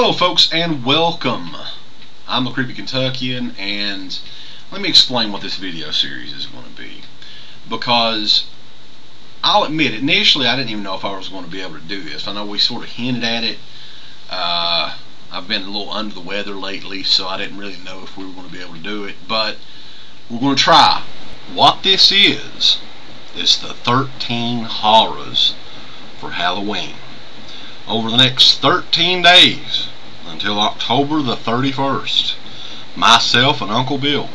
Hello folks and welcome. I'm the Creepy Kentuckian, and let me explain what this video series is going to be, because I'll admit initially I didn't even know if I was going to be able to do this. I know we sort of hinted at it. I've been a little under the weather lately, so I didn't really know if we were going to be able to do it, but we're going to try. What this is the 13 horrors for Halloween. Over the next 13 days until October the 31st, myself and Uncle Bill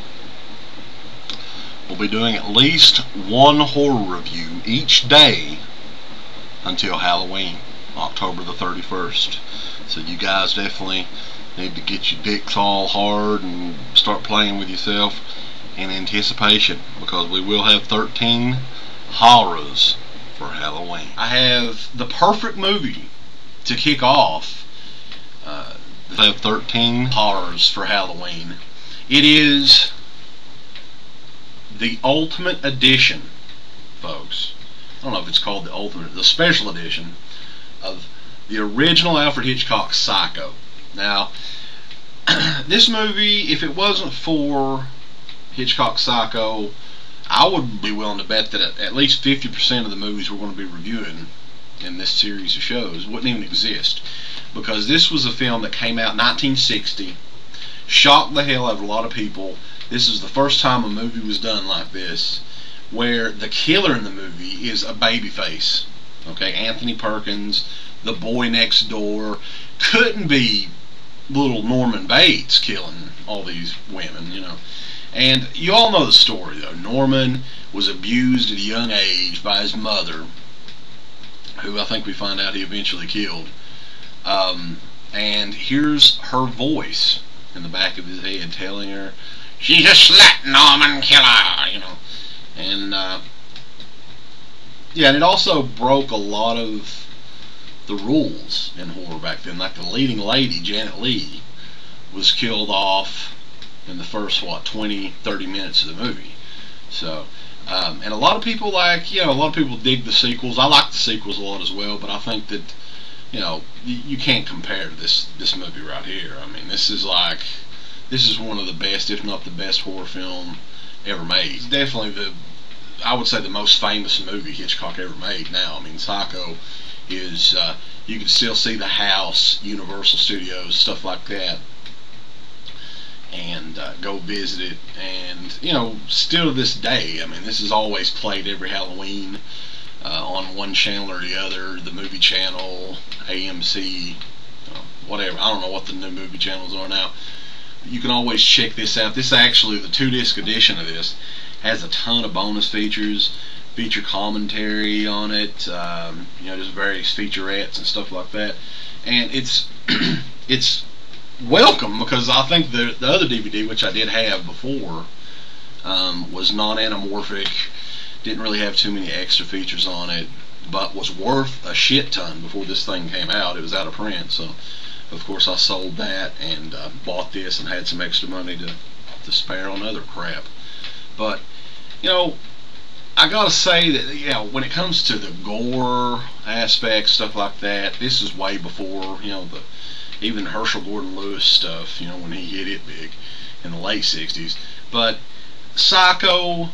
will be doing at least one horror review each day until Halloween, October the 31st. So you guys definitely need to get your dicks all hard and start playing with yourself in anticipation, because we will have 13 horrors for Halloween. I have the perfect movie to kick off I have 13 horrors for Halloween. It is the Ultimate Edition, folks. I don't know if it's called the Special Edition of the original Alfred Hitchcock Psycho. Now, this movie, if it wasn't for Hitchcock Psycho, I would be willing to bet that at least 50% of the movies we're going to be reviewing in this series of shows wouldn't even exist, because this was a film that came out in 1960, shocked the hell out of a lot of people. This is the first time a movie was done like this, where the killer in the movie is a babyface. Okay, Anthony Perkins, the boy next door. Couldn't be little Norman Bates killing all these women, you know. And you all know the story, though. Norman was abused at a young age by his mother, who I think we find out he eventually killed. And here's her voice in the back of his head telling her, "She's a slut, Norman, killer," you know. And yeah, and it also broke a lot of the rules in horror back then. Like the leading lady, Janet Leigh, was killed off in the first 20-30 minutes of the movie. So and a lot of people a lot of people dig the sequels. I like the sequels a lot as well, but I think that, you know, you can't compare to this movie right here. I mean, this is one of the best, if not the best, horror film ever made. It's definitely I would say the most famous movie Hitchcock ever made now. I mean, Psycho is, you can still see the house, Universal Studios, stuff like that, and go visit it. And, you know, still to this day, I mean, this is always played every Halloween on one channel or the other, the movie channel, AMC, whatever. I don't know what the new movie channels are now. You can always check this out. This actually, the 2-disc edition of this, has a ton of bonus features, feature commentary on it, you know, just various featurettes and stuff like that. And it's it's welcome, because I think the other DVD, which I did have before, was non-anamorphic, didn't really have too many extra features on it, but was worth a shit ton before this thing came out. It was out of print, so of course I sold that and bought this and had some extra money to spare on other crap. But, you know, I gotta say that, you know, when it comes to the gore aspect, stuff like that, this is way before, you know, even Herschel Gordon Lewis stuff, you know, when he hit it big in the late 60s. But Psycho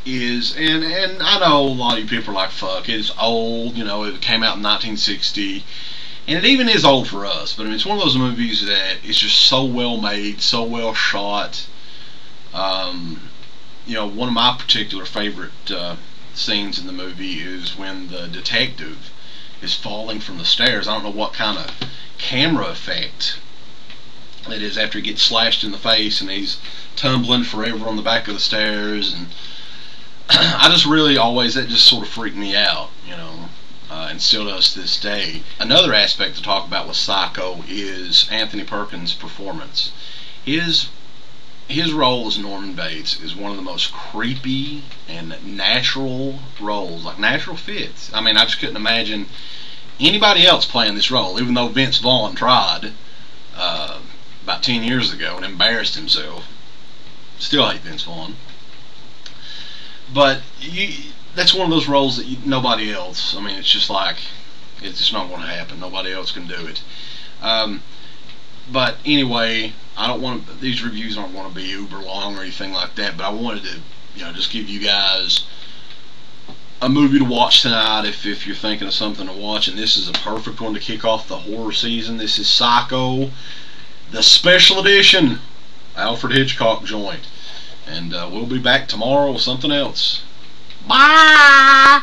is, and I know a lot of you people are like, fuck, it's old, you know, it came out in 1960, and it even is old for us, but I mean, it's one of those movies that is just so well made, so well shot. You know, one of my particular favorite scenes in the movie is when the detective is falling from the stairs. I don't know what kind of camera effect it is after he gets slashed in the face and he's tumbling forever on the back of the stairs. And I just really always, that just sort of freaked me out, you know, and still does to this day. Another aspect to talk about with Psycho is Anthony Perkins' performance. His role as Norman Bates is one of the most creepy and natural roles, like natural fits. I mean, I just couldn't imagine anybody else playing this role, even though Vince Vaughn tried about 10 years ago and embarrassed himself. Still hate Vince Vaughn. But that's one of those roles that nobody else, I mean, it's just like, it's just not going to happen. Nobody else can do it. But anyway, I don't want these reviews aren't going to be uber long or anything like that. But I wanted to, just give you guys a movie to watch tonight if you're thinking of something to watch. And this is a perfect one to kick off the horror season. This is Psycho, the special edition Alfred Hitchcock joint. And we'll be back tomorrow with something else. Bye!